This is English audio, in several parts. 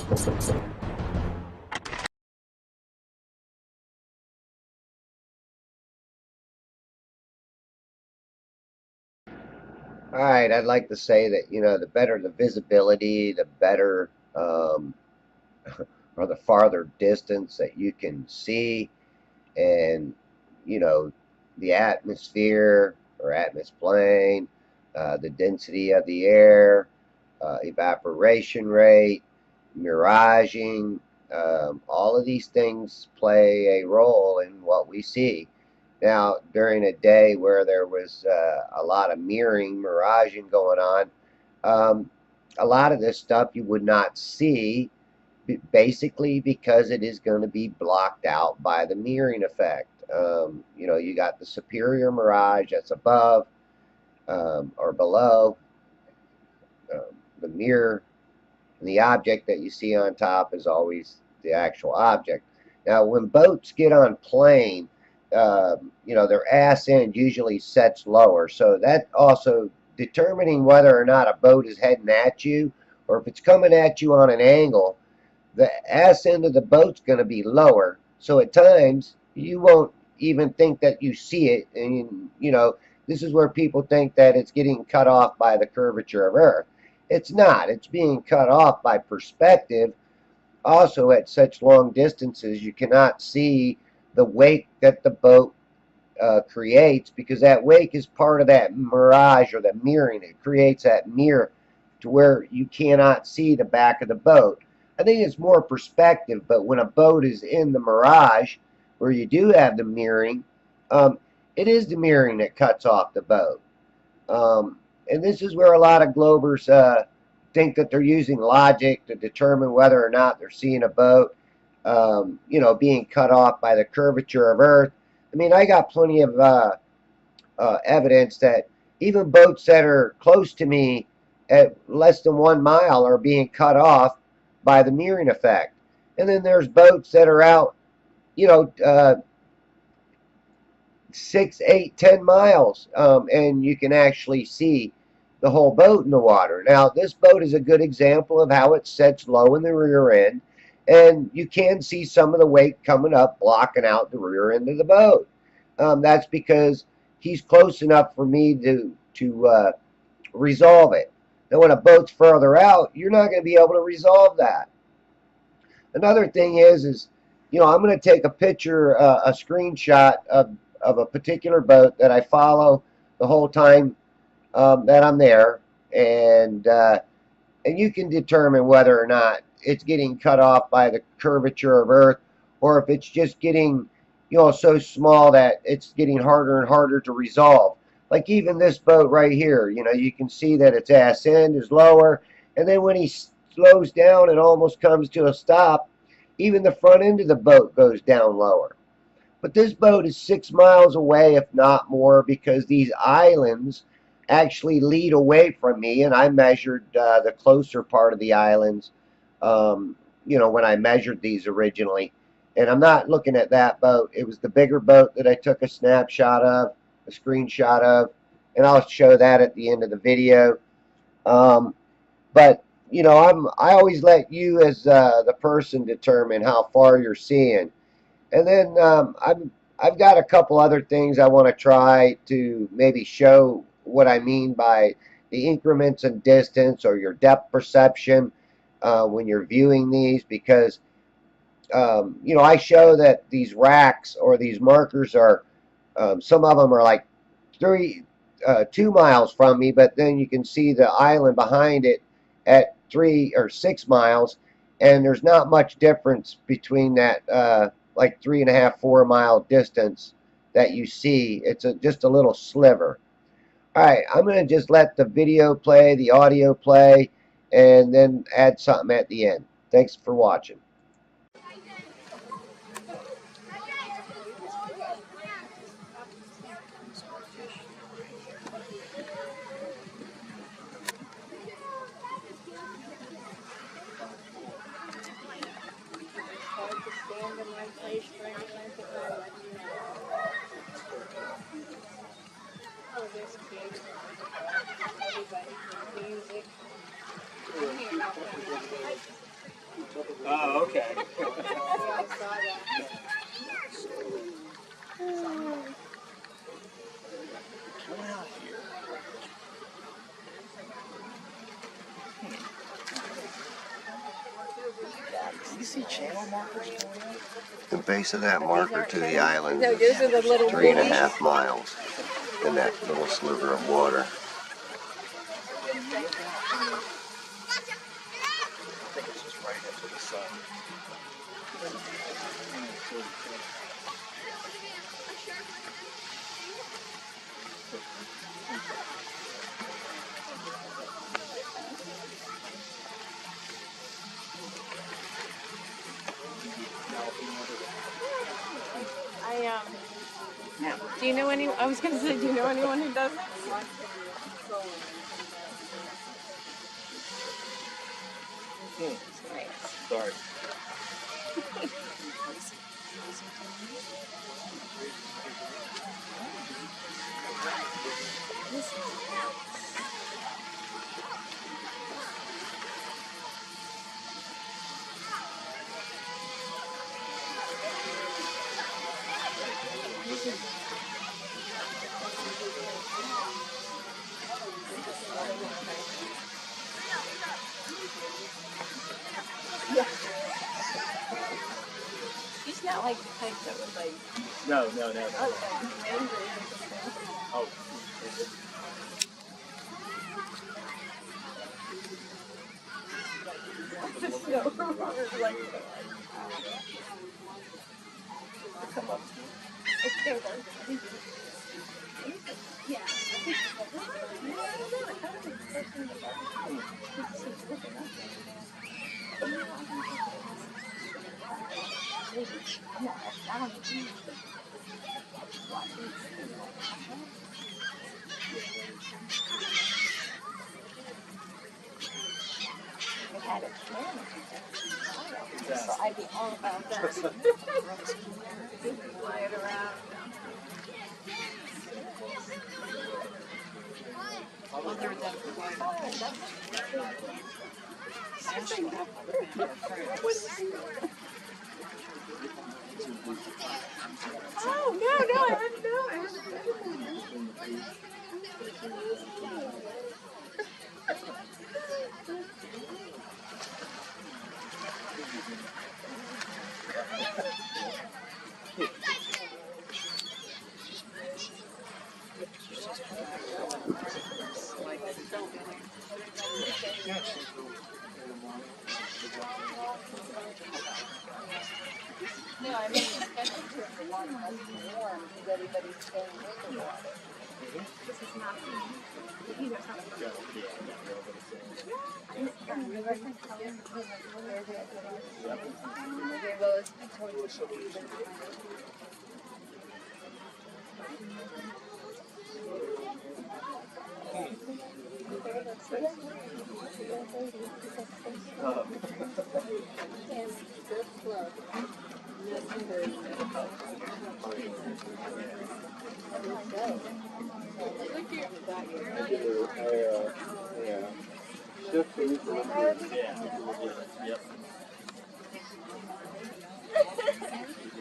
All right, I'd like to say that, the better the visibility, the better, or the farther distance that you can see, and, you know, the atmosphere or atmosphere, the density of the air, evaporation rate, miraging, all of these things play a role in what we see. Now, during a day where there was a lot of mirroring, miraging going on, um, a lot of this stuff you would not see, basically because it is going to be blocked out by the mirroring effect. You got the superior mirage that's above or below the mirror. And the object that you see on top is always the actual object. Now, when boats get on plane, their ass end usually sets lower. So that also determining whether or not a boat is heading at you or if it's coming at you on an angle, the ass end of the boat's going to be lower. So at times you won't even think that you see it. And, this is where people think that it's getting cut off by the curvature of Earth. It's not. It's being cut off by perspective. Also, at such long distances, you cannot see the wake that the boat creates, because that wake is part of that mirage or the mirroring. It creates that mirror to where you cannot see the back of the boat. I think it's more perspective, but when a boat is in the mirage where you do have the mirroring, it is the mirroring that cuts off the boat. And this is where a lot of Globers think that they're using logic to determine whether or not they're seeing a boat, being cut off by the curvature of Earth. I mean, I got plenty of evidence that even boats that are close to me at less than 1 mile are being cut off by the mirroring effect. And then there's boats that are out, 6, 8, 10 miles, and you can actually see the whole boat in the water. Now, this boat is a good example of how it sets low in the rear end, and you can see some of the wake coming up, blocking out the rear end of the boat. That's because he's close enough for me to resolve it. Now, when a boat's further out, you're not going to be able to resolve that. Another thing is I'm going to take a picture, a screenshot of a particular boat that I follow the whole time that I'm there, and you can determine whether or not it's getting cut off by the curvature of Earth, or if it's just getting so small that it's getting harder and harder to resolve. Like even this boat right here, you can see that its ass end is lower, and then when he slows down and almost comes to a stop, even the front end of the boat goes down lower. But this boat is 6 miles away, if not more, because these islands actually lead away from me, and I measured the closer part of the islands, when I measured these originally. And I'm not looking at that boat. It was the bigger boat that I took a snapshot of, a screenshot of, and I'll show that at the end of the video. But I always let you as the person determine how far you're seeing. And then I've got a couple other things I want to try to maybe show what I mean by the increments in distance or your depth perception when you're viewing these, because I show that these racks or these markers are some of them are like 2 miles from me, but then you can see the island behind it at 3 or 6 miles, and there's not much difference between that like 3.5, 4 mile distance that you see. It's just a little sliver. All right, I'm going to just let the video play, the audio play, and then add something at the end. Thanks for watching. Stand in one place for any length of time, like you know. Oh, there's kids. Everybody, music. I'm here about that. Okay. Yeah, I saw that. Come out here. Do you see channel markers going up? The base of that marker to the island No, is those are the little 3.5 miles in that little sliver of water. I think it's just right into the sun. Do you know any? I was gonna say, do you know anyone who does it? Sorry. He's not like the type that would like. No. Oh. So I'd be all about that. Fly it around. Other than oh no, I didn't know. No, I mean, especially here for water must be warm because everybody's staying in the water. This is not you know something.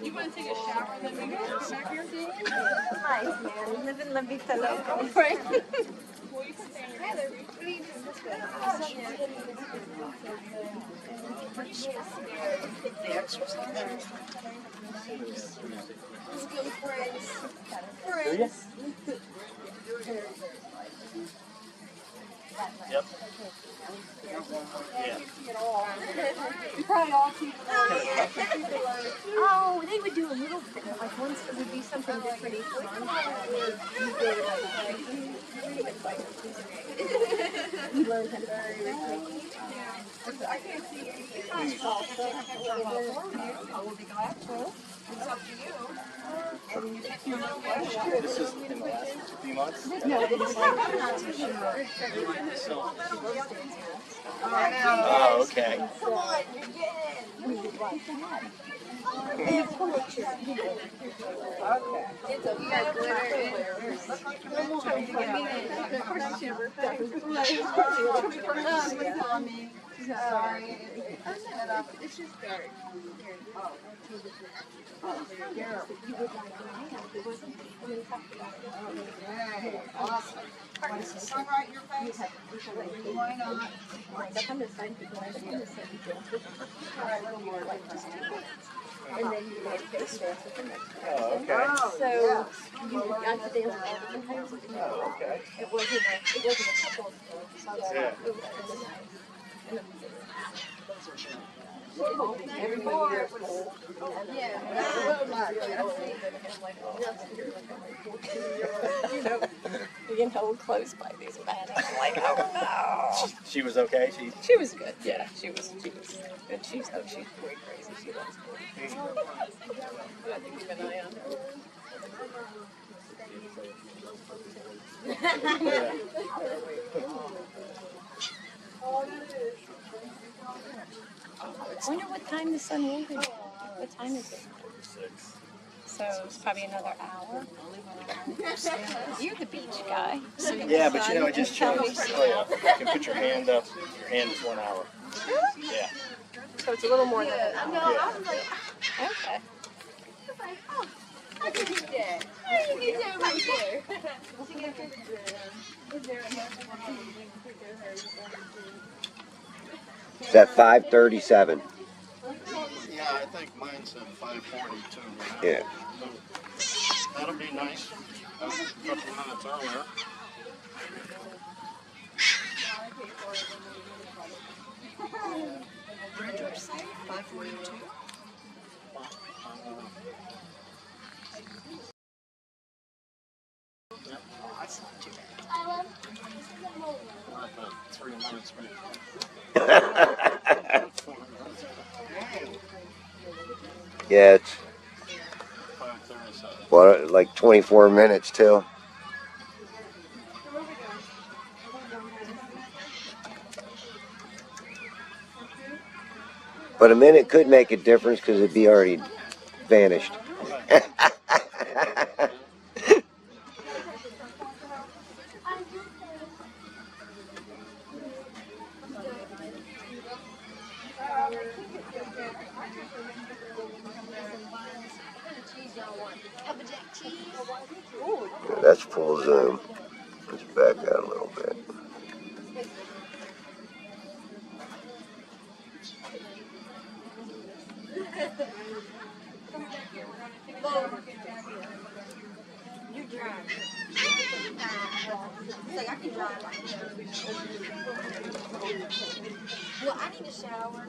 You want to take a shower then we go back here? Nice, man. Living La Vida Loca, right? The exercise. Let's go, friends. Friends. Yep. Yeah. Oh, they would do a little bit. Like once it would be something different each month. You learn how to I can't see anything. I will be glad to. It's up to you. This is in the last few months? No, I'm not too sure. Oh, okay. Come on, you're getting in. It's a glitter. Sorry. It's just dark. Okay, awesome. Is the sun right in your face? Why not? Alright, little more like just And then you like face dance with the next person. Oh, okay. So yes. you got to dance all different kinds of people. Oh, okay. It wasn't a couple. Yeah. It was really nice. And Every year was, you know, being held close by these men. And I'm like, oh no. She was okay. She was good. Yeah, she was. And she's way crazy. She loves me. I had to keep an eye on her. I wonder what time the sun will be. What time is it? 46. So it's probably another hour. You're the beach guy. So Yeah, but you know, it just tell me. shows. Oh, yeah. You can put your hand up. Your hand is 1 hour. Yeah. So it's a little more than an I hour. know, I was like, Okay. how did you do that? How did you do that right there? It's at 5:37. Yeah, I think mine's at 5:42. Yeah. That'll be nice. A couple minutes earlier. What did George say? 5:42. That's not too bad. Not but 3 minutes. Yeah, it's 5:37. what, like 24 minutes too. But a minute could make a difference because it'd be already vanished. Yeah, that's full zoom. Let's back out a little bit. You drive. It's like I can drive like that. Well, I need a shower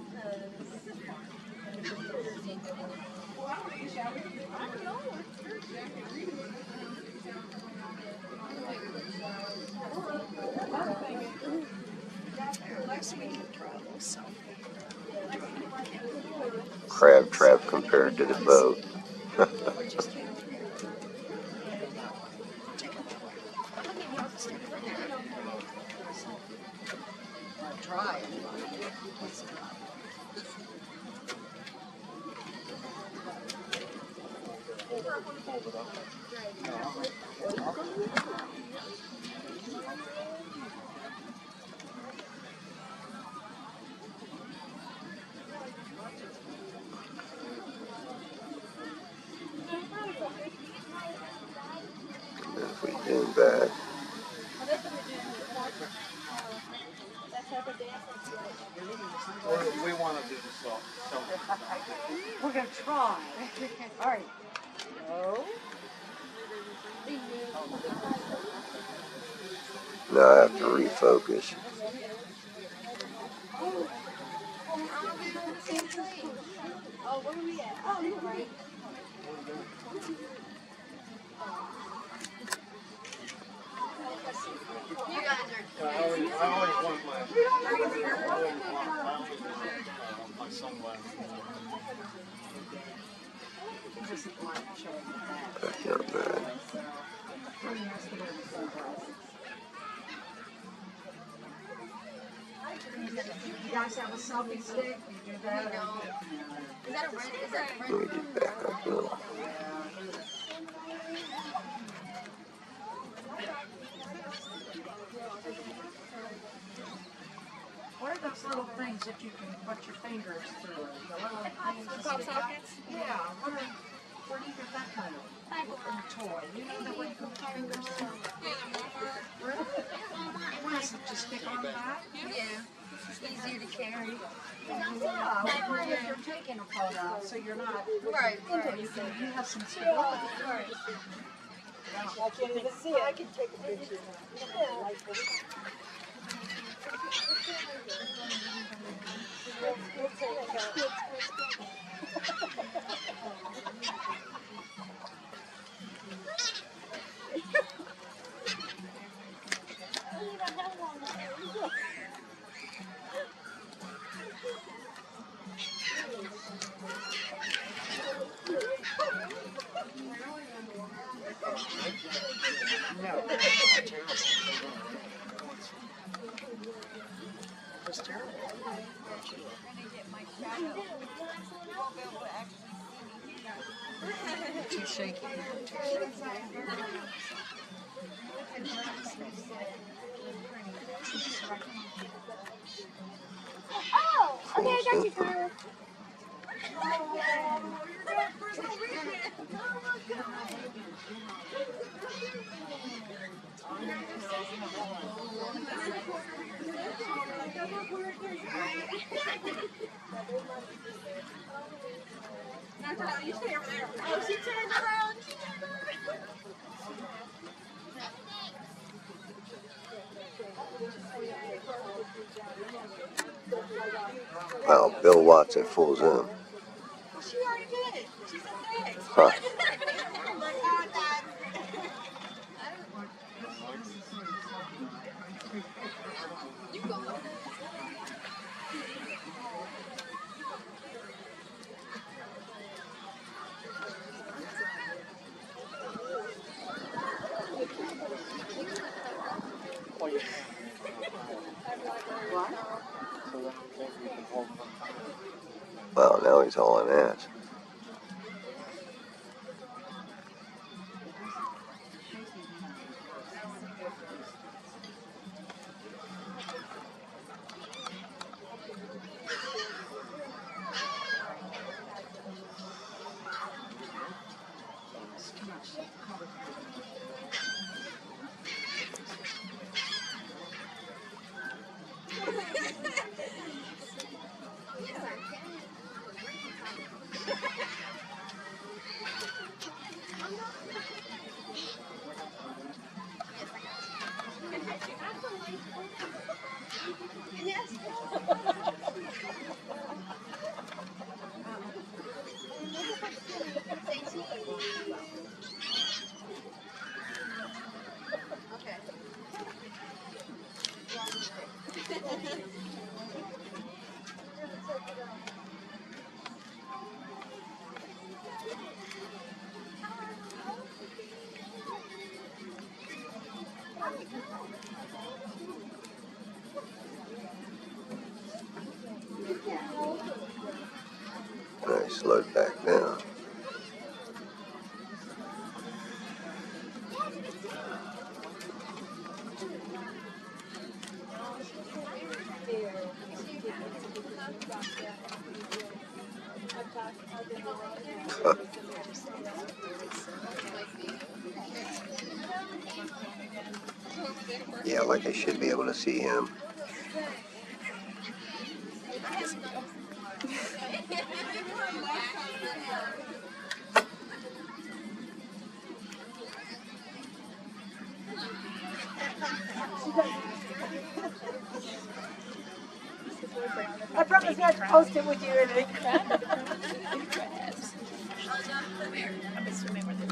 Last week in travel, so. Crab trap compared to the boat. Try. If we zoom back. We want to do the salt. We're gonna try. All right. Go. Now I have to refocus. Oh, where are we at? Oh, you're right. You guys are. I always want my sunglasses. That's not bad. You guys have a selfie stick? You do that? Is that a red? Is that a red? Let me get back up a little. What are those little things that you can put your fingers through? The little things that Pop stick out? sockets? Yeah. Where do you get that kind of toy? You know that way you can put your fingers through? Really? What is it, just stick on the back? Yeah. It's easier to carry. Yeah, well, if you're taking a photo, so you're not, Right, you have some stability. right. I can't even see it. I can take a picture. It's terrible. Too shaky. Oh, okay, I got you, Tyler. You stay over there. Oh, she turned around. Wow, Bill Watts at full zoom. She already did it. She said thanks. Huh. I'm like, oh, Dad. Well, you What? so then I think you can hold them. Well, now he's hauling ass. And I slowed back down. Yeah, like I should be able to see him. I promise not to post it with you in it. I've been swimming with it.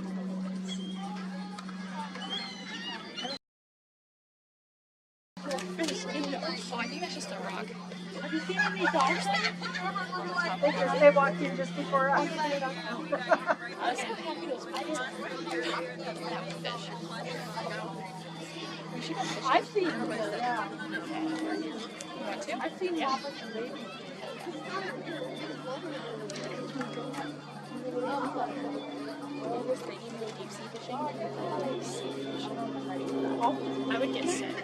Oh, I think that's just a rock. Have you seen any dogs? They walked in just before us. I was so happy those fish. I've seen them, yeah. You want to? I've seen whoppers and babies. Deep sea fishing. I would get sick.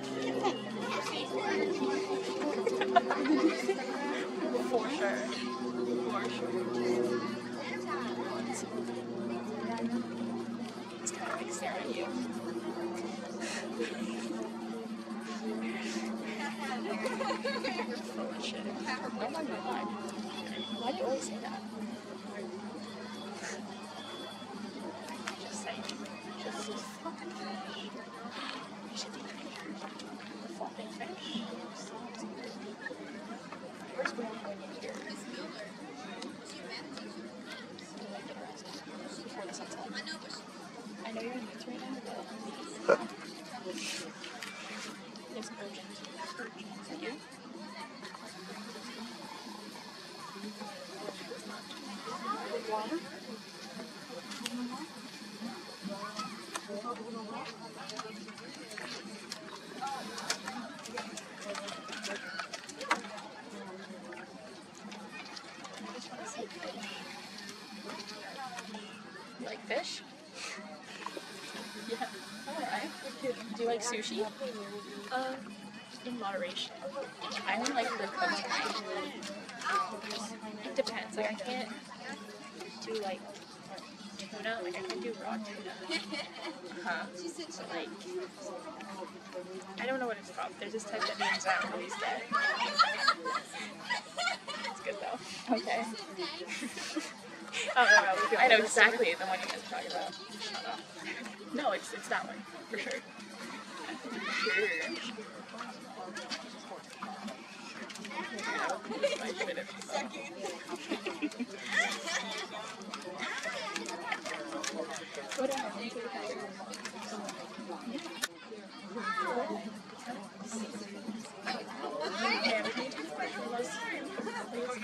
sure. For sure. It's kind of like staring at you. You're full of shit. No, I'm not. Why do you always say that? Just saying. Just fucking fish. You should take pictures. The flopping fish. Where's one when you're here? Before the sunset. I know you're in meets right now, but it's urgent. Is that you? Water? You like fish? Yeah. Alright. Do you like sushi? In moderation. I only like the cooked kind. It depends. Like I can't do like tuna. Like I can do raw tuna. But like I don't know what it's called. There's this type that means I don't always get. It's good though. Okay. Oh, I know exactly the one you guys are talking about. Shut up. No, it's that one for sure. Sure. I should have. What else?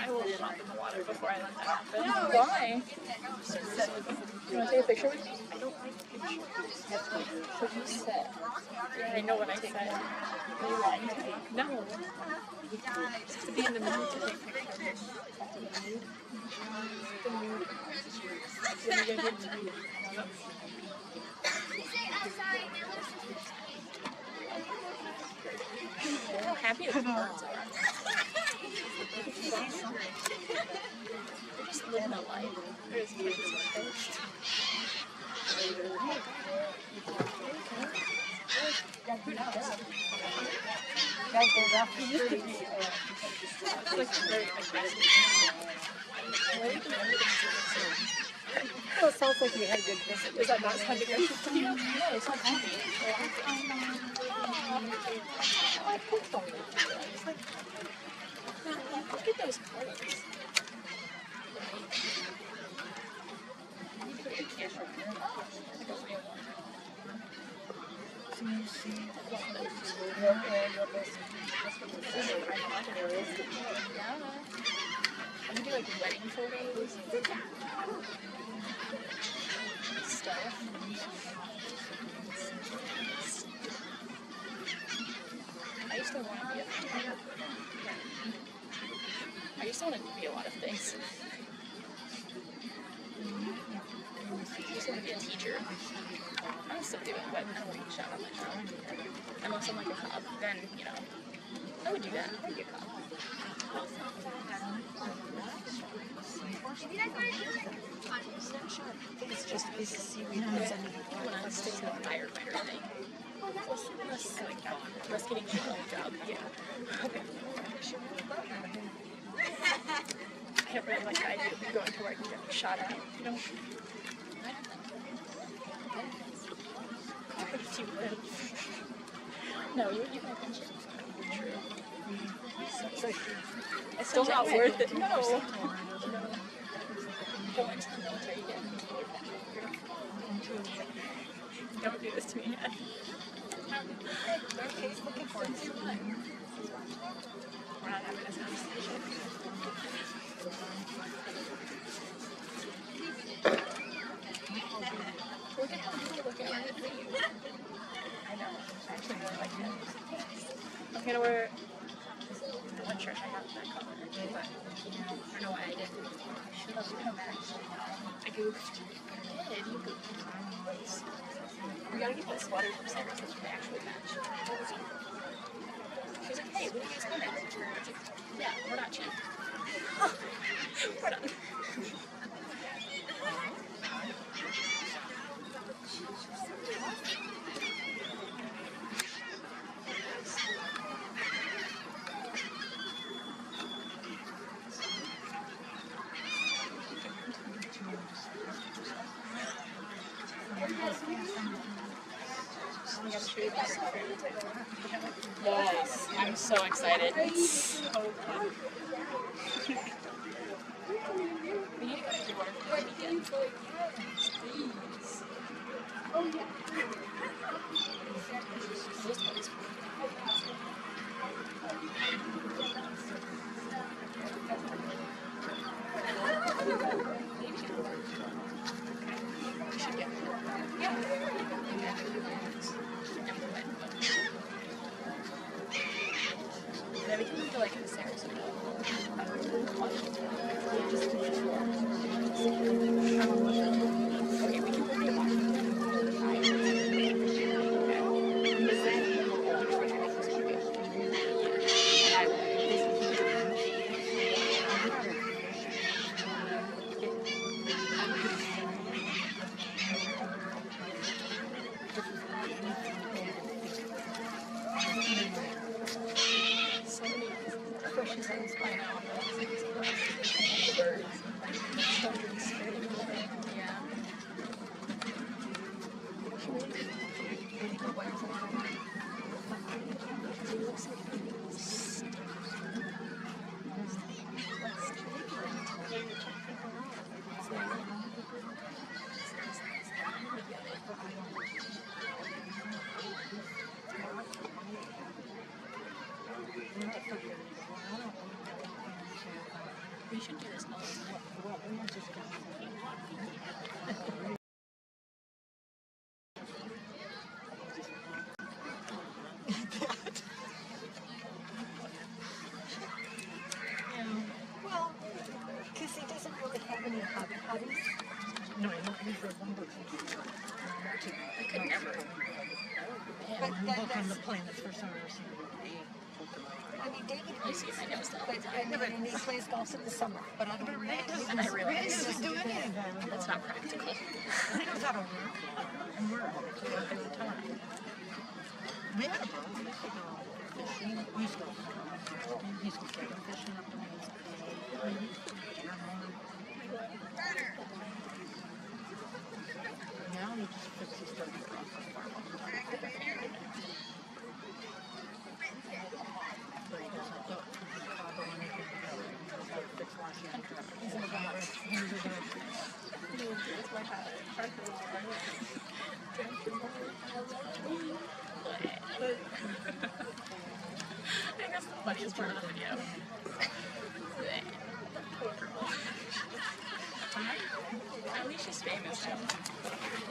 I will pop in the water before I let that happen. No. Why? You want to take a picture with me? I don't like pictures. That's what you said. Yeah, I know what I said. Are you lying to me? No. Just to be in the mood to take pictures. The mood. Look how happy the birds are. They're just living a life. They're just kids on the coast. Who knows? It's like very aggressive. Why did you know Well, it sounds like you had a good visit. Is that not kind of aggressive to you? No, it's not happy. I pooped on it. It's like, look at those colors. I'm gonna do like wedding photos. Stuff. I used to want to be a lot of things. I used to want to be a teacher. I'm still doing, but I don't want to get shot on my job. Unless I'm like a cop, then, you know, I would do that. I would be a cop. It's just a piece of seaweed that's under the I want to stick to the firefighter thing. Less getting shot on the job. Yeah. Okay. I don't really like the idea of going to work and getting shot at, you know? If you would. No, you might mention true. It's still not worth it. No. Go into the military again. Don't do this to me yet. looking for it. We're not having this conversation. Look at how people look at it. I know. I actually really like it. I'm gonna wear the one shirt I have in that color, but I don't know why I didn't. I should have come back. I goofed. I did. You goofed. We gotta get this sweater from Sarah so they actually match. She was like, hey, what are you guys wearing? I was like, yeah, we're not cheap. We're done. Yes, I'm so excited. It's so fun. We need to go to work for the weekend. Please. Oh, yeah. Then we can go like in Sarasota. Okay, we can go to Washington. So many questions on this by now. Yeah. We should do this all the time. Well, because he doesn't really have any hobbies. No, I don't usually wonder. I could never. But We that, walk on the that's, plane, that's the first time I've ever seen I mean, David I see my nose though. and he plays golf in the summer. But other than that, And I realize He doesn't do any of that. that's not practical. He knows how to work. And we're all the time. We had a boat. We used to go fishing. We used to go fishing. He used to go fishing up the mountains. Now he just puts his stuff across the farm all the time. But he doesn't go to Chicago or anything together. He goes to fix Washington truck. He's in the garage. He's in the garage. That's my hat. I think that's the funniest part of the video. At least she's famous now.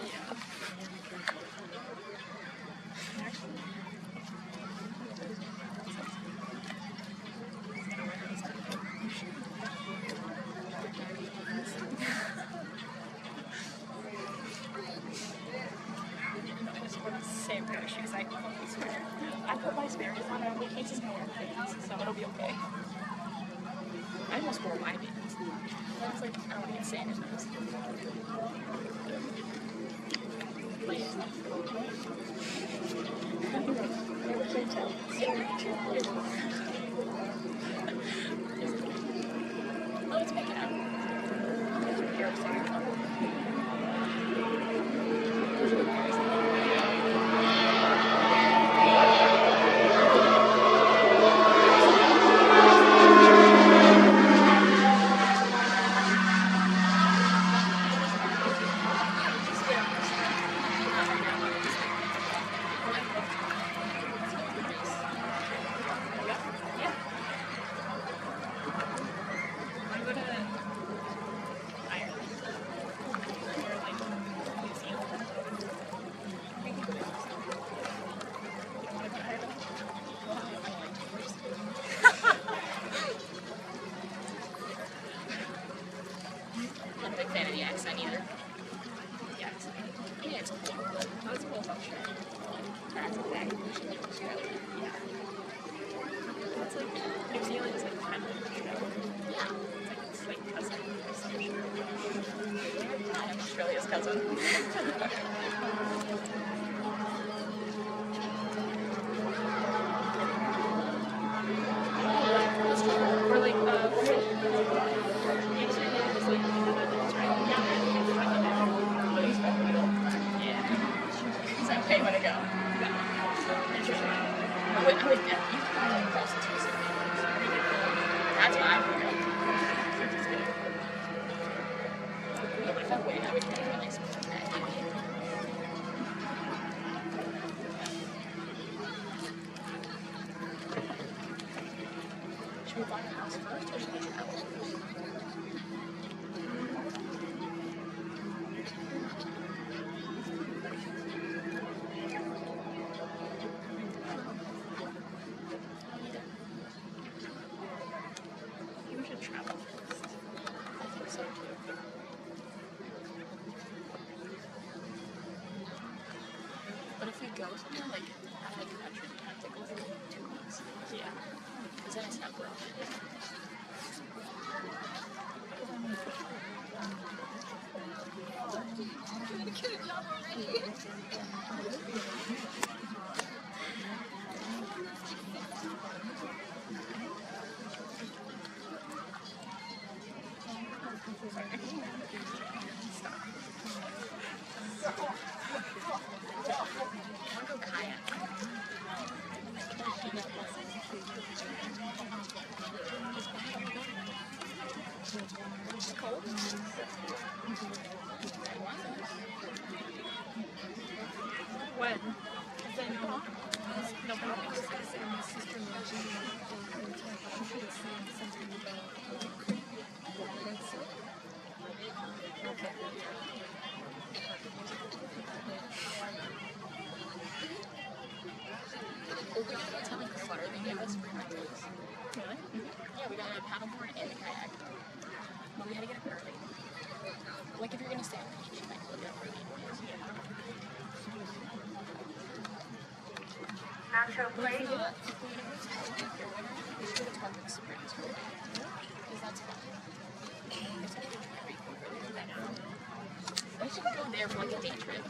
Yeah. Same pair of shoes I swear. I put my Sperry's on and my case is more than so it'll be okay. I almost wore my Vans. I was like, I don't want to get sanitized. Oh, it's making out. I'm a big fan of the accent either. The accent. Yeah, it's cool. That's cool. That's okay. Yeah. it's like New Zealand is like kind of, yeah, it's like cousin or something. I am Australia's cousin. Or like, Amsterdam is like the Netherlands, right? Yeah. So okay, want to go? Interesting. I would you can cross it to the city. That's what I would go. But if I win, I would go to a nice place. Should we buy a house first, or should we travel first? We should travel first. I think so too. But if we go somewhere like out of the country, we have to go for like 2 weeks. Yeah. Because then it's temporary. When? Because I know nobody was discussing my sister-in-law Jean and Tampa. She should have seen something about Brexit. Okay. Well, we gotta go tell the Clearwater. They gave us free rentals. Really? Mm-hmm. Yeah, we got a paddleboard and a kayak. But we had to get up early. Like if you're gonna stay on the beach, you might look up early. Nacho plate. If we go to we should go to Tarpon Springs for a day. Because that's fun. It's an very cool for that. We should go there for like a day trip.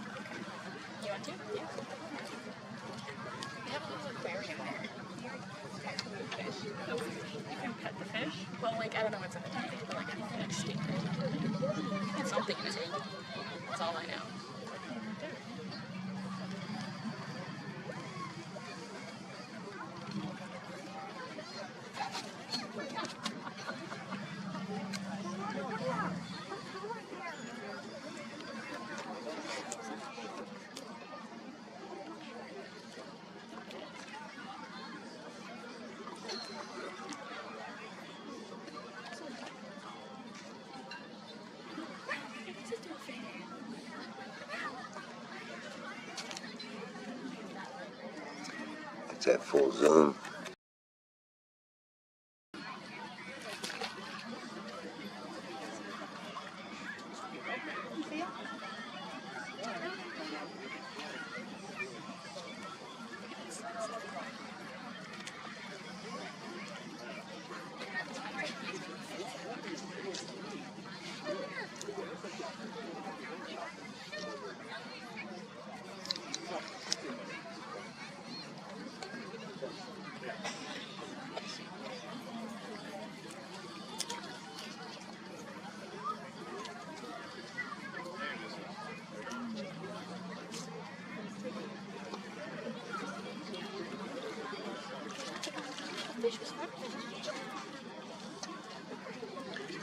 You want to? Yeah. They have a little aquarium there. Fish. You can pet the fish? Well, like, I don't know what's in the tank, but like, I think it's stinker. It's something in the tank. That's all I know. It's at full zoom. Fish was fun.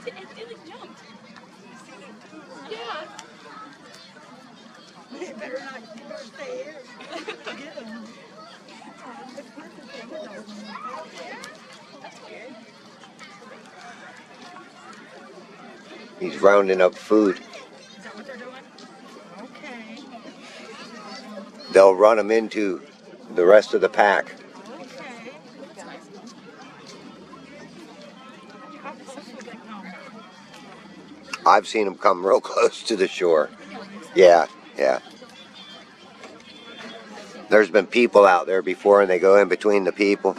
It like jumped. Yeah. You better stay here. Get them. That's weird. He's rounding up food. Is that what they're doing? Okay. They'll run them into the rest of the pack. Okay. That's nice. How close will they come? I've seen them come real close to the shore. Yeah, yeah. There's been people out there before and they go in between the people.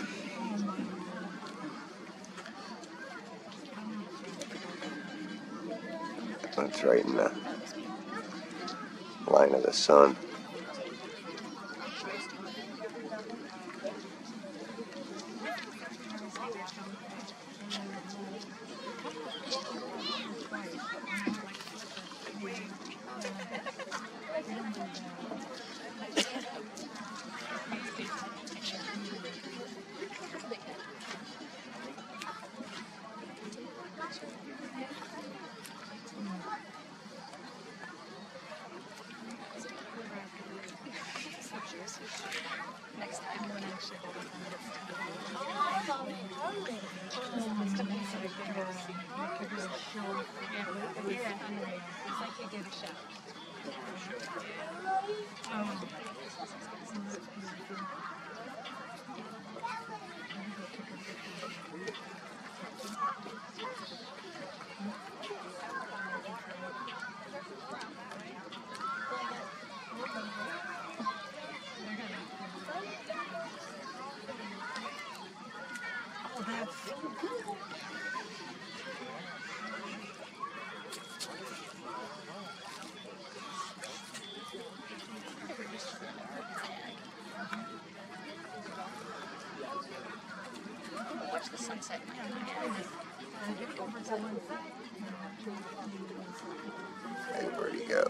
That's right in the line of the sun. Next time. It's like you did a show. Oh, that's Watch the sunset. Hey, where'd he go?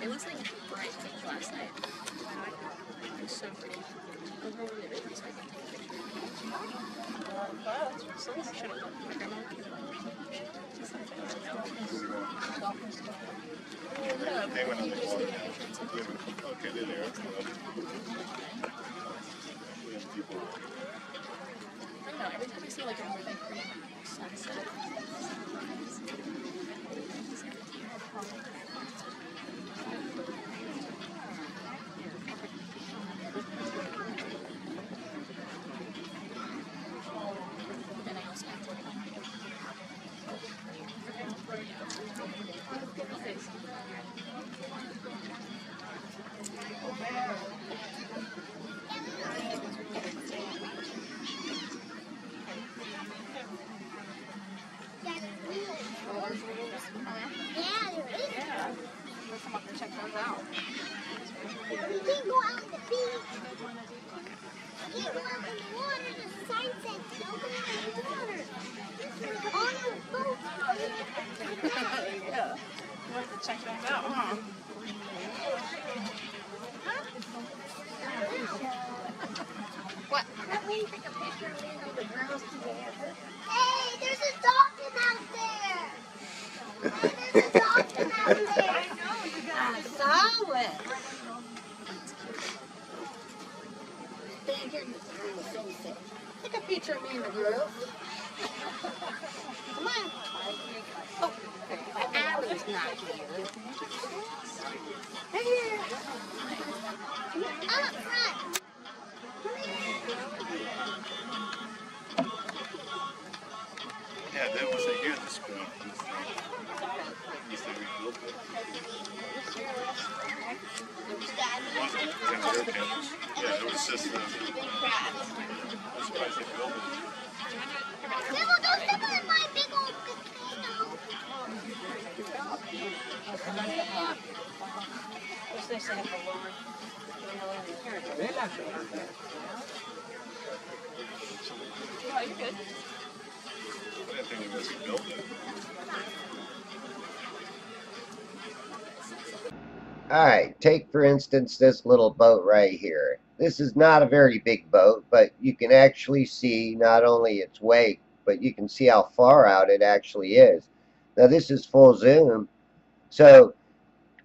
It was like bright pink last night. It was so pretty. I'll go over there so I can take a picture. Should have left my grandma. They went on the water. Okay, they're there. I don't know, every time I see like a really pretty sunset, then I also have to let's come up and check those out. You can't go out in the beach. You can't go out in the water. The sign says don't go out in the water. On the boat. Yeah. We'll have to check those out, huh? What? Take a picture of me and the girls together. Hey, there's a dolphin out there. There's a dolphin out there. I saw it. Take a picture of me and the girls. Come on. Oh, Allie's not here. Here. Up front. Yeah, that was a year this school. Used to rebuild it. Yeah, it was just I'm surprised they built it. Devil, don't step on my big old casino. Oh, you're good. I didn't think they was built it. Alright, take for instance this little boat right here. This is not a very big boat, but you can actually see not only its wake, but you can see how far out it actually is. Now this is full zoom, so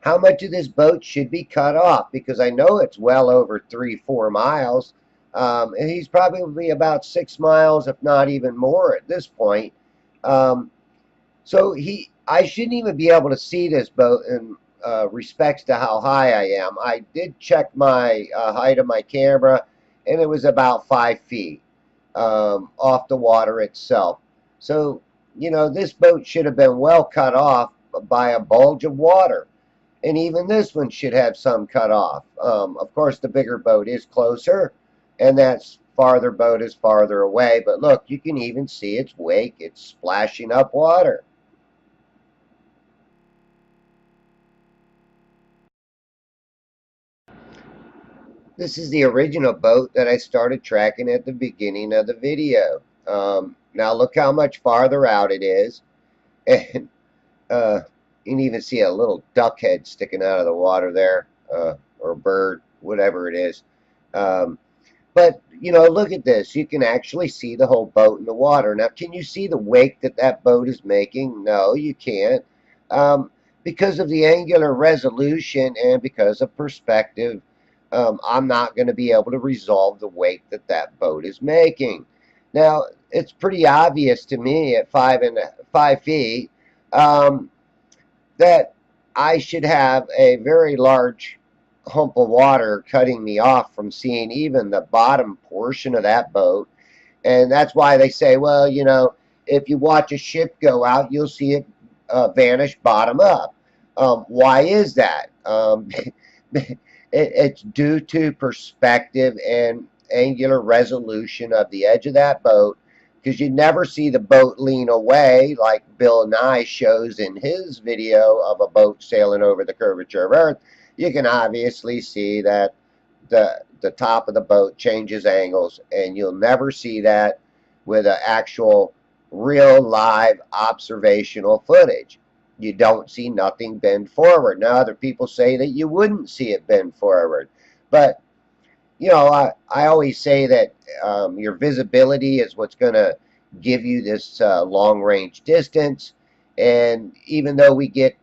how much of this boat should be cut off? Because I know it's well over 3-4 miles, and he's probably about 6 miles, if not even more at this point. Um, so I shouldn't even be able to see this boat in respects to how high I am. I did check my height of my camera, and it was about 5 feet off the water itself. So, you know, this boat should have been well cut off by a bulge of water. And even this one should have some cut off. Of course, the bigger boat is closer, and that farther boat is farther away. But look, you can even see its wake. It's splashing up water. This is the original boat that I started tracking at the beginning of the video. Now look how much farther out it is. And you can even see a little duck head sticking out of the water there, or a bird, whatever it is. Um, but, you know, look at this. You can actually see the whole boat in the water. Now, can you see the wake that that boat is making? No, you can't. Because of the angular resolution and because of perspective, I'm not going to be able to resolve the wake that that boat is making. Now, it's pretty obvious to me at 5 feet um, that I should have a very large hump of water cutting me off from seeing even the bottom portion of that boat. And that's why they say, well, you know, if you watch a ship go out, you'll see it vanish bottom up. Why is that? It's due to perspective and angular resolution of the edge of that boat, because you never see the boat lean away like Bill Nye shows in his video of a boat sailing over the curvature of Earth. You can obviously see that the top of the boat changes angles, and you'll never see that with an actual real live observational footage. You don't see nothing bend forward. Now other people say that you wouldn't see it bend forward, but you know, I always say that your visibility is what's going to give you this long range distance. And even though we get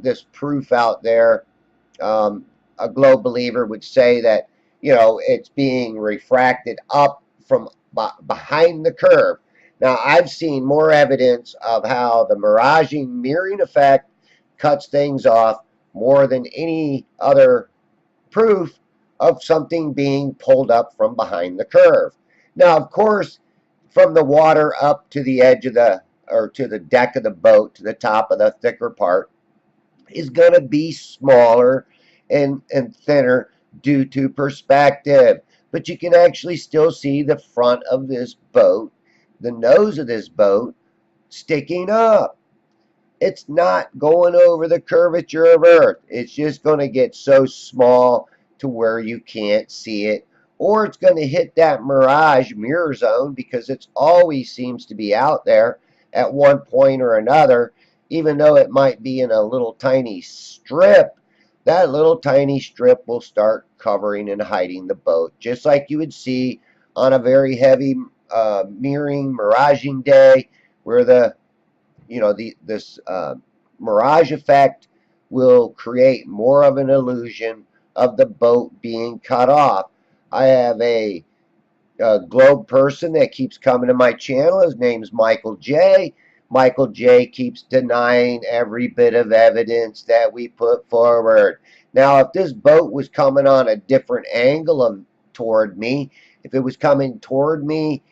this proof out there, um, a globe believer would say that, you know, it's being refracted up from behind the curve. Now, I've seen more evidence of how the miraging mirroring effect cuts things off more than any other proof of something being pulled up from behind the curve. Now, of course, from the water up to the edge of the, or to the deck of the boat, to the top of the thicker part, is going to be smaller and thinner due to perspective. But you can actually still see the front of this boat, the nose of this boat, sticking up. It's not going over the curvature of Earth. It's just going to get so small to where you can't see it. Or it's going to hit that mirage mirror zone, because it always seems to be out there at one point or another. Even though it might be in a little tiny strip, that little tiny strip will start covering and hiding the boat, just like you would see on a very heavy mirroring miraging day, where the, you know, this mirage effect will create more of an illusion of the boat being cut off. I have a globe person that keeps coming to my channel. His name's Michael J. Michael J keeps denying every bit of evidence that we put forward. Now, if this boat was coming on a different angle toward me, if it was coming toward me,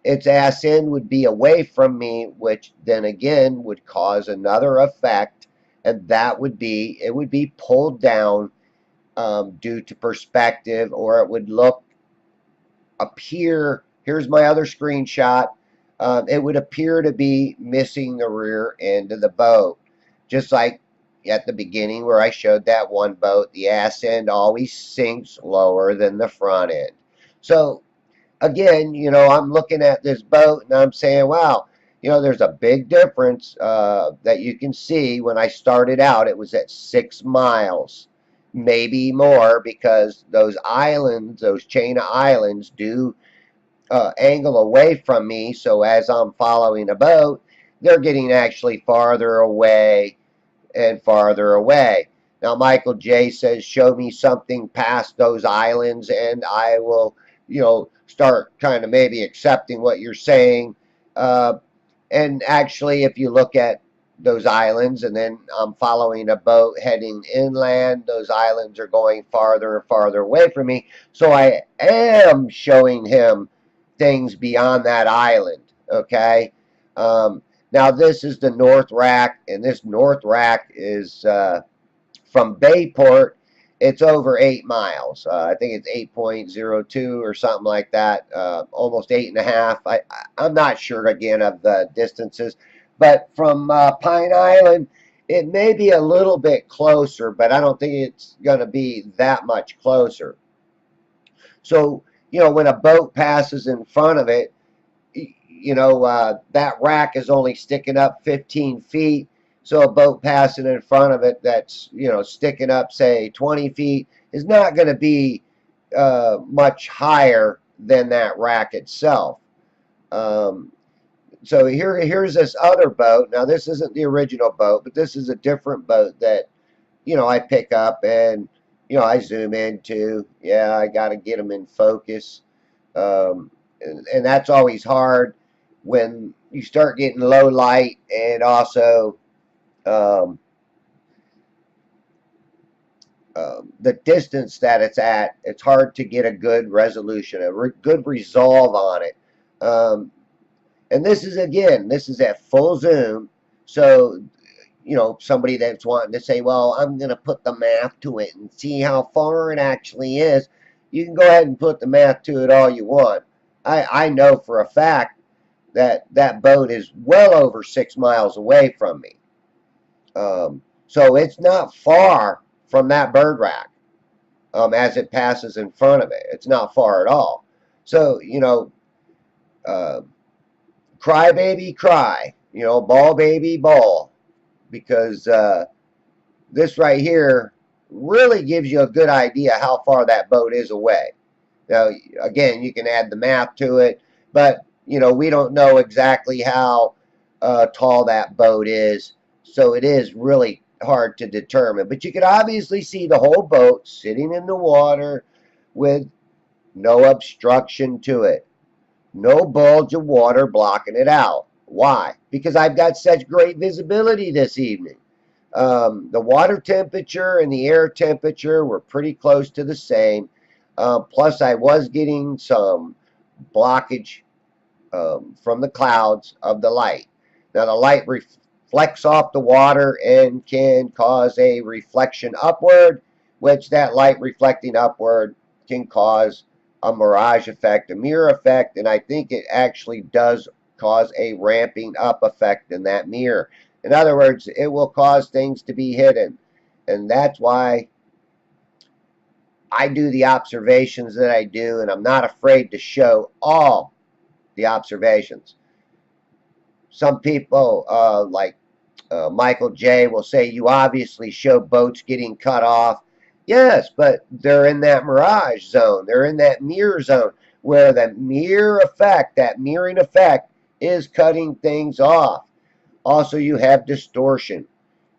its ass end would be away from me, which then again would cause another effect, and that would be, it would be pulled down due to perspective, or it would appear, here's my other screenshot, it would appear to be missing the rear end of the boat. Just like at the beginning where I showed that one boat, the ass end always sinks lower than the front end. So again, you know, I'm looking at this boat and I'm saying, wow, You know, there's a big difference that you can see. When I started out, it was at 6 miles, maybe more, because those islands, those chain of islands, do angle away from me. So as I'm following a boat, they're getting actually farther away and farther away. Now, Michael J says, show me something past those islands, and I will, you know, start kind of maybe accepting what you're saying. And actually, if you look at those islands, and then I'm following a boat heading inland, those islands are going farther and farther away from me. So I am showing him things beyond that island. Okay. Now, this is the North Rack, and this North Rack is from Bayport. It's over 8 miles. I think it's 8.02 or something like that, almost 8.5. I'm not sure again of the distances, but from Pine Island, it may be a little bit closer, but I don't think it's going to be that much closer. So, you know, when a boat passes in front of it, you know, that rack is only sticking up 15 feet. So a boat passing in front of it that's, you know, sticking up, say, 20 feet is not going to be much higher than that rack itself. So here's this other boat. Now, this isn't the original boat, but this is a different boat that, you know, I pick up and, you know, I zoom into. Yeah, I got to get them in focus. And that's always hard when you start getting low light, and also the distance that it's at. It's hard to get a good resolution, a good resolve on it. And this is, again, this is at full zoom. So, you know, somebody that's wanting to say, well, I'm going to put the math to it and see how far it actually is, you can go ahead and put the math to it all you want. I know for a fact that that boat is well over 6 miles away from me. So it's not far from that bird rack as it passes in front of it. It's not far at all. So, you know, cry baby cry, you know, ball baby ball, because this right here really gives you a good idea how far that boat is away. Now, again, you can add the math to it, but, you know, we don't know exactly how tall that boat is, so it is really hard to determine. But you can obviously see the whole boat sitting in the water with no obstruction to it, no bulge of water blocking it out. Why? Because I've got such great visibility this evening. The water temperature and the air temperature were pretty close to the same. Plus, I was getting some blockage from the clouds of the light. Now, the light reflects off the water and can cause a reflection upward, which that light reflecting upward can cause a mirage effect, a mirror effect, and I think it actually does cause a ramping up effect in that mirror. In other words, it will cause things to be hidden, and that's why I do the observations that I do, and I'm not afraid to show all the observations. Some people, like Michael J, will say, you obviously show boats getting cut off. Yes, but they're in that mirage zone. They're in that mirror zone where the mirror effect, that mirroring effect, is cutting things off. Also, you have distortion.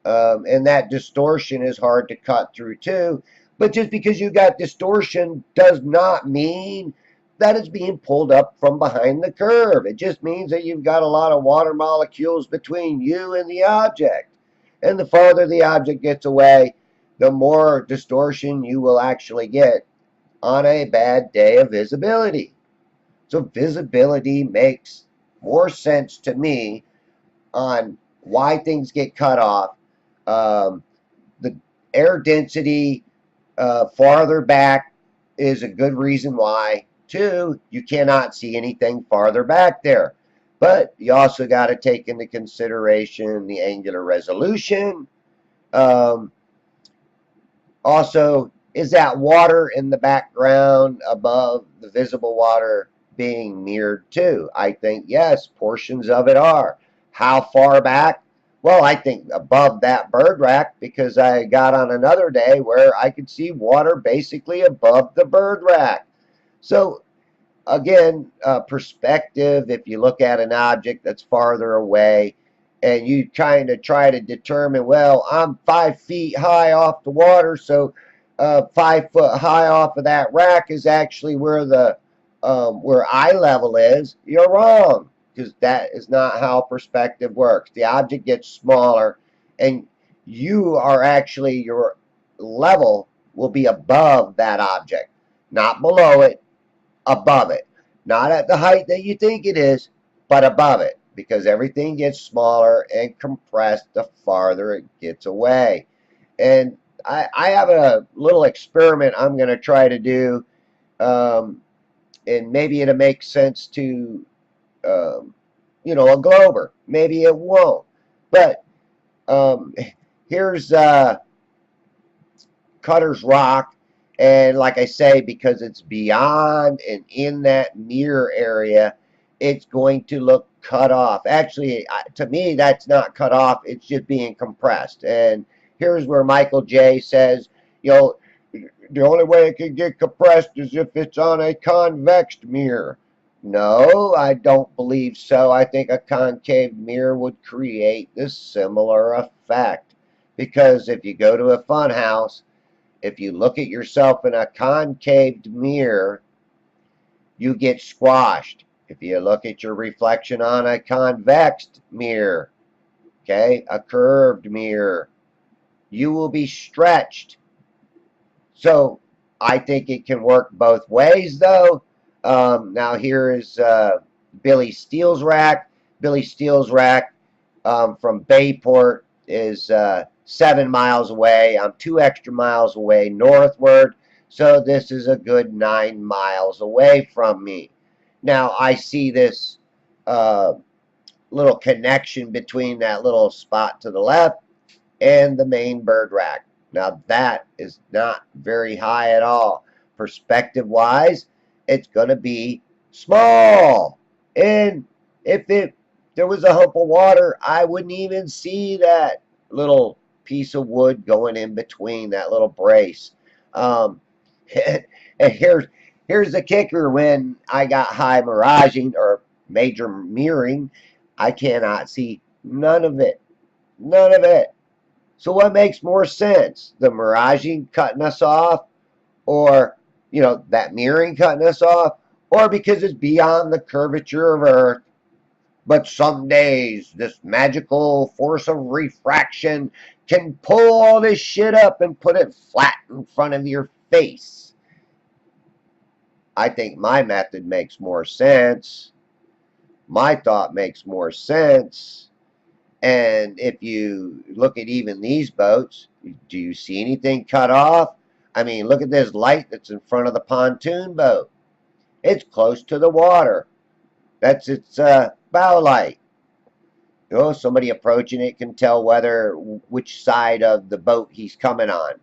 And that distortion is hard to cut through too. But just because you got distortion does not mean that it's being pulled up from behind the curve. It just means that you've got a lot of water molecules between you and the object. And the farther the object gets away, the more distortion you will actually get on a bad day of visibility. So visibility makes more sense to me on why things get cut off. The air density farther back is a good reason why. Two, you cannot see anything farther back there. But you also got to take into consideration the angular resolution. Also, is that water in the background above the visible water being mirrored too. I think, yes, portions of it are. How far back? Well, I think above that bird rack, because I got on another day where I could see water basically above the bird rack. So again, perspective, if you look at an object that's farther away and you trying to try to determine, well, I'm 5 feet high off the water, so 5 foot high off of that rack is actually where the where eye level is. You're wrong, because that is not how perspective works. The object gets smaller and you are actually, your level will be above that object, not below it, above it. Not at the height that you think it is, but above it, because everything gets smaller and compressed the farther it gets away. And I have a little experiment I'm going to try to do, and maybe it'll make sense to, you know, a glober. Maybe it won't. But here's Cutter's Rock, and like I say, because it's beyond and in that mirror area, it's going to look cut off. Actually, to me, that's not cut off, it's just being compressed. And here's where Michael J says, you know, the only way it can get compressed is if it's on a convex mirror. No, I don't believe so. I think a concave mirror would create this similar effect, because if you go to a fun house, if you look at yourself in a concave mirror, you get squashed. If you look at your reflection on a convex mirror, okay, a curved mirror, you will be stretched. So I think it can work both ways, though. Now here is Billy Steele's rack. Billy Steele's rack from Bayport is 7 miles away. I'm 2 extra miles away northward, so this is a good 9 miles away from me. Now I see this little connection between that little spot to the left and the main bird rack. Now that is not very high at all. Perspective wise, it's going to be small. And if there was a hump of water, I wouldn't even see that little piece of wood going in between, that little brace. And here's the kicker: when I got high miraging or major mirroring, I cannot see none of it. None of it. So what makes more sense? The miraging cutting us off, or, you know, that mirroring cutting us off, or because it's beyond the curvature of Earth? But some days, this magical force of refraction can pull all this shit up and put it flat in front of your face. I think my method makes more sense. My thought makes more sense. And if you look at even these boats, do you see anything cut off? I mean, look at this light that's in front of the pontoon boat. It's close to the water. That's its bow light. You know, somebody approaching it can tell which side of the boat he's coming on.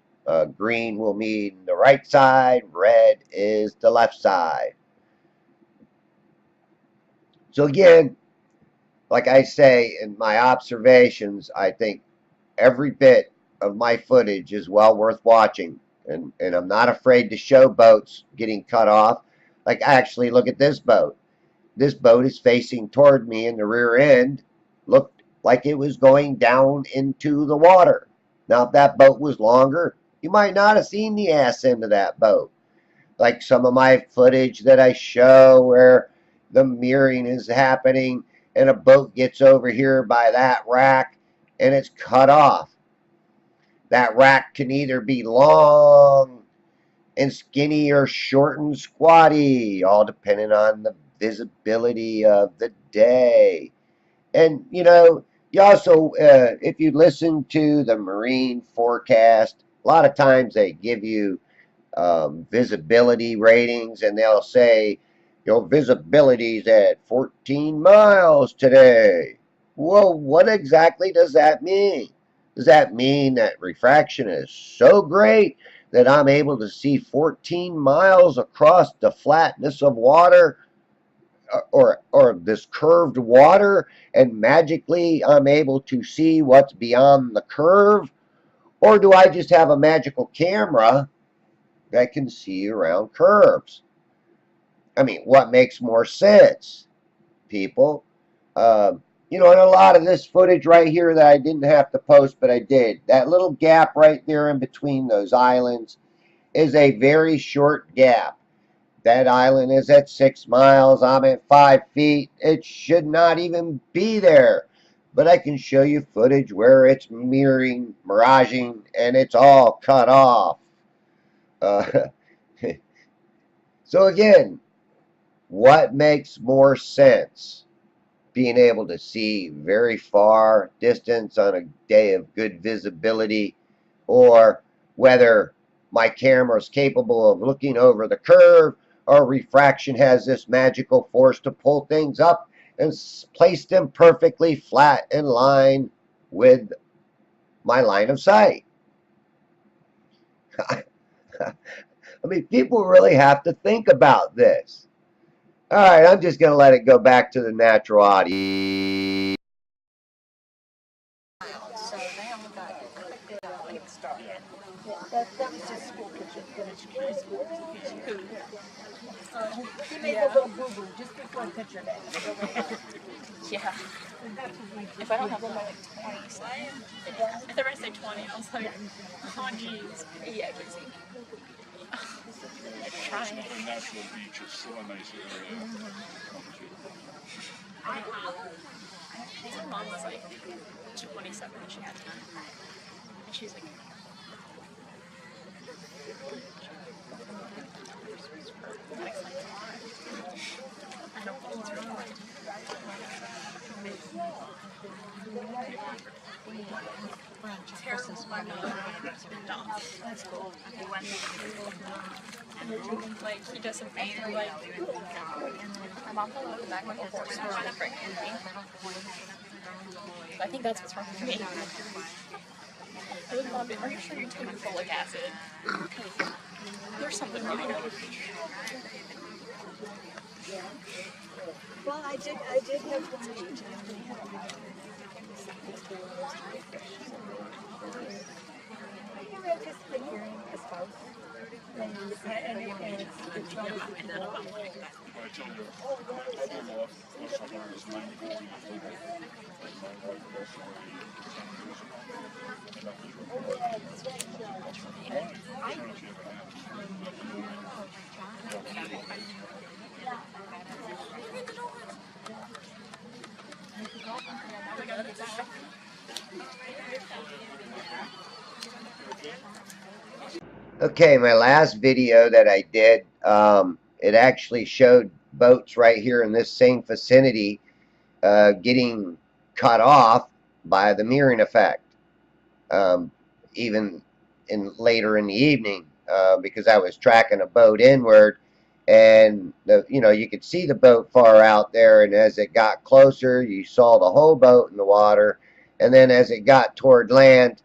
Green will mean the right side, red is the left side. So again, like I say, in my observations, I think every bit of my footage is well worth watching. And I'm not afraid to show boats getting cut off. Like, actually, look at this boat. This boat is facing toward me, and the rear end looked like it was going down into the water. Now, if that boat was longer, you might not have seen the ass end of that boat. Like some of my footage that I show where the mirroring is happening and a boat gets over here by that rack and it's cut off. That rack can either be long and skinny or short and squatty, all depending on the visibility of the day. And, you know, you also, if you listen to the marine forecast, a lot of times they give you visibility ratings, and they'll say, your visibility's at 14 miles today. Well, what exactly does that mean? Does that mean that refraction is so great that I'm able to see 14 miles across the flatness of water? or this curved water, and magically I'm able to see what's beyond the curve? Or do I just have a magical camera that can see around curves? I mean, what makes more sense, people? You know, and a lot of this footage right here that I didn't have to post, but I did. That little gap right there in between those islands is a very short gap. That island is at 6 miles. I'm at 5 feet. It should not even be there. But I can show you footage where it's mirroring, miraging, and it's all cut off. Uh, so again, what makes more sense? Being able to see very far distance on a day of good visibility, or whether my camera is capable of looking over the curve, or refraction has this magical force to pull things up and place them perfectly flat in line with my line of sight. I mean, people really have to think about this. All right, I'm just going to let it go back to the natural audience. So they all got cut out at the start. That was just school picture footage. School picture. He made a little boo-boo just before picture day. Yeah. If I don't have one by like 20, so if they're gonna say 20, I was like, oh jeez. Yeah, Casey. Trying. A natural beach is so nice area. I think my mom was like 27 when she had me. And she's like, I don't think it's really fun. Terrible money. That's cool. Like, he does some painting, like, my mom fell over the back of a horse and trying to break me. I think that's what's wrong with me. I was Mom, are you sure you're taking folic acid? There's something wrong. Well, I did have one. I just been hearing his spouse. And it's I tell you, I do love somewhere that's 90 degrees. My wife passed away 10 years ago. And that was Okay, my last video that I did, it actually showed boats right here in this same vicinity getting cut off by the mirroring effect, even later in the evening, because I was tracking a boat inward, and you could see the boat far out there, and as it got closer, you saw the whole boat in the water, and then as it got toward land,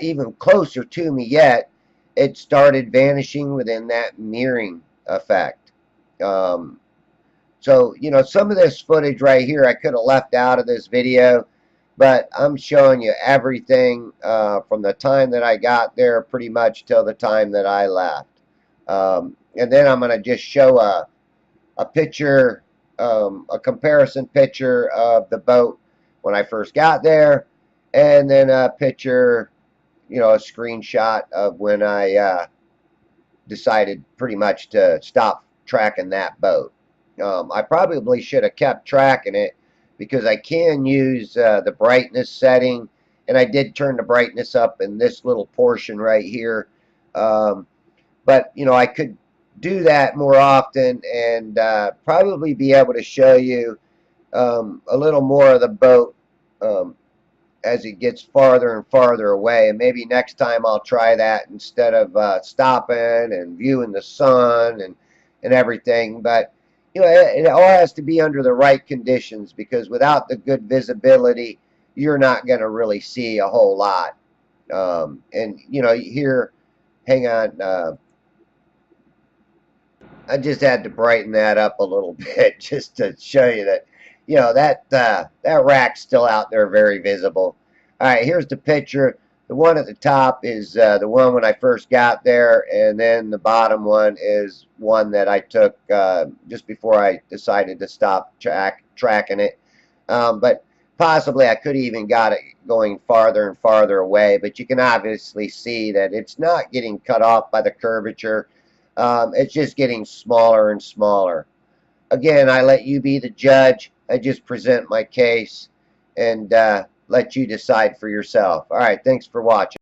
even closer to me yet, it started vanishing within that mirroring effect. So, some of this footage right here I could have left out of this video, but I'm showing you everything from the time that I got there pretty much till the time that I left. And then I'm going to just show a picture, a comparison picture of the boat when I first got there, and then a picture, a screenshot of when I decided pretty much to stop tracking that boat. I probably should have kept tracking it because I can use the brightness setting, and I did turn the brightness up in this little portion right here. But I could do that more often and probably be able to show you a little more of the boat as it gets farther and farther away. And maybe next time I'll try that instead of stopping and viewing the sun and everything. But it all has to be under the right conditions, because without the good visibility, you're not going to really see a whole lot. And here, hang on. I just had to brighten that up a little bit just to show you that, that rack's still out there, very visible. All right, here's the picture. The one at the top is the one when I first got there, and then the bottom one is one that I took just before I decided to stop tracking it. But possibly I could even got it going farther and farther away, but you can obviously see that it's not getting cut off by the curvature. It's just getting smaller and smaller. Again, I let you be the judge. I just present my case and let you decide for yourself. All right, thanks for watching.